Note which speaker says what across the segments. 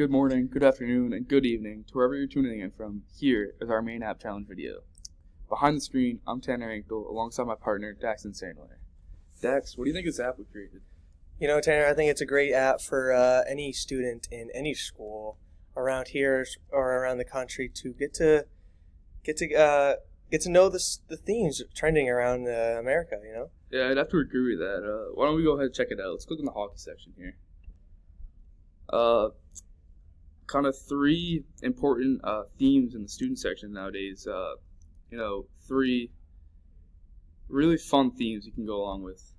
Speaker 1: good morning, good afternoon, and good evening to wherever you're tuning in from. Here is our main app challenge video. Behind the screen, I'm Tanner Ankle alongside my partner, Dax Sandler. Dax, what do you think of this app we created?
Speaker 2: You know, Tanner, I think it's a great app for any student in any school around here or around the country to get to know the themes trending around America. You know.
Speaker 1: Yeah, I'd have to agree with that. Why don't we go ahead and check it out? Let's click on the hockey section here. Kind of three important themes in the student section nowadays. Three really fun themes you can go along with.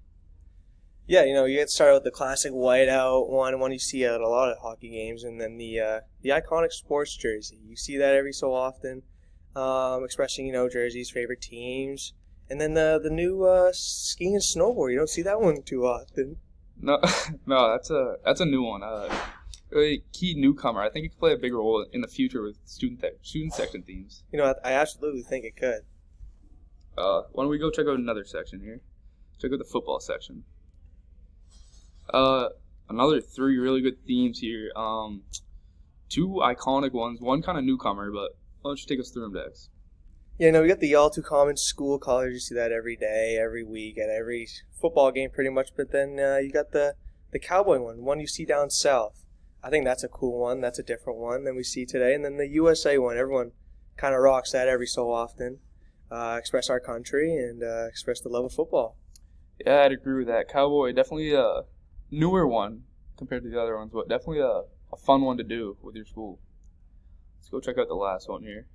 Speaker 2: Yeah, you get started with the classic whiteout one you see at a lot of hockey games, and then the iconic sports jersey. You see that every so often, expressing jerseys, favorite teams, and then the new skiing and snowboard. You don't see that one too often.
Speaker 1: No, that's a new one. Really key newcomer. I think it could play a big role in the future with student section themes.
Speaker 2: I absolutely think it could.
Speaker 1: Why don't we go check out another section here? Check out the football section. Another three really good themes here. Two iconic ones, one kind of newcomer, but why don't you take us through them, Dex?
Speaker 2: Yeah, we got the all too common school colors. You see that every day, every week, at every football game pretty much. But then you got the cowboy one you see down south. I think that's a cool one. That's a different one than we see today. And then the USA one, everyone kind of rocks that every so often. Express our country and express the love of football.
Speaker 1: Yeah, I'd agree with that. Cowboy, definitely a newer one compared to the other ones, but definitely a fun one to do with your school. Let's go check out the last one here.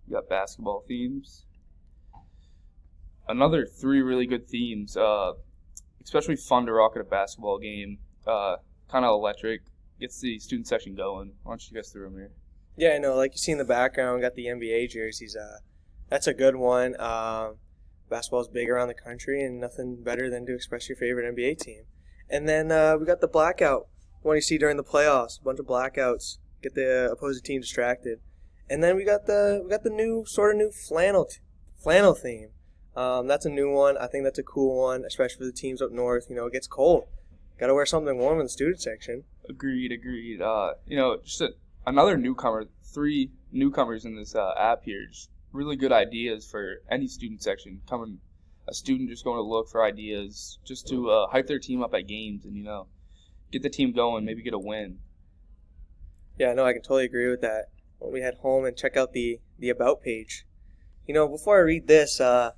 Speaker 1: You got basketball themes. Another three really good themes, especially fun to rock at a basketball game. Kind of electric. Gets the student section going. Why don't you guys through them here?
Speaker 2: Yeah, like you see in the background, got the NBA jerseys. That's a good one. Basketball's big around the country, and nothing better than to express your favorite NBA team. And then we got the blackout one you see during the playoffs. A bunch of blackouts get the opposing team distracted. And then we got the new flannel theme. That's a new one. I think that's a cool one, especially for the teams up north. It gets cold. Got to wear something warm in the student section. Agreed.
Speaker 1: Another newcomer. Three newcomers in this app here. Just really good ideas for any student section. A student just going to look for ideas just to hype their team up at games and get the team going, maybe get a win.
Speaker 2: Yeah, no, I can totally agree with that. When we head home and check out the about page, before I read this, I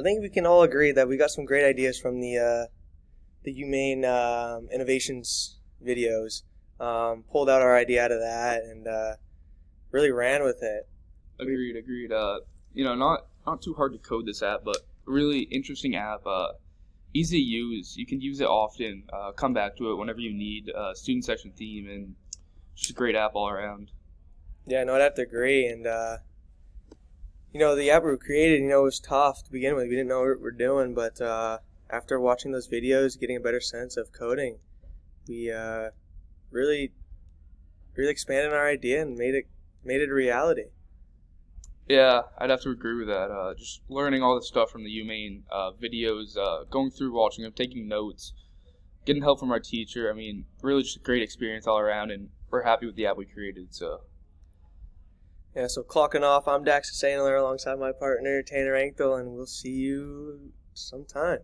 Speaker 2: think we can all agree that we got some great ideas from the Humane Innovations videos. Pulled out our idea out of that and really ran with it.
Speaker 1: Agreed. Not too hard to code this app, but really interesting app. Easy to use. You can use it often. Come back to it whenever you need a student section theme, and just a great app all around.
Speaker 2: Yeah, no, I'd have to agree. And the app we created, it was tough to begin with. We didn't know what we were doing, but after watching those videos, getting a better sense of coding, we really expanded our idea and made it a reality.
Speaker 1: Yeah, I'd have to agree with that. Just learning all this stuff from the Humane videos, going through watching them, taking notes, getting help from our teacher. I mean, really just a great experience all around, and we're happy with the app we created. So
Speaker 2: clocking off, I'm Dax Sandler alongside my partner, Tanner Ankle, and we'll see you sometime.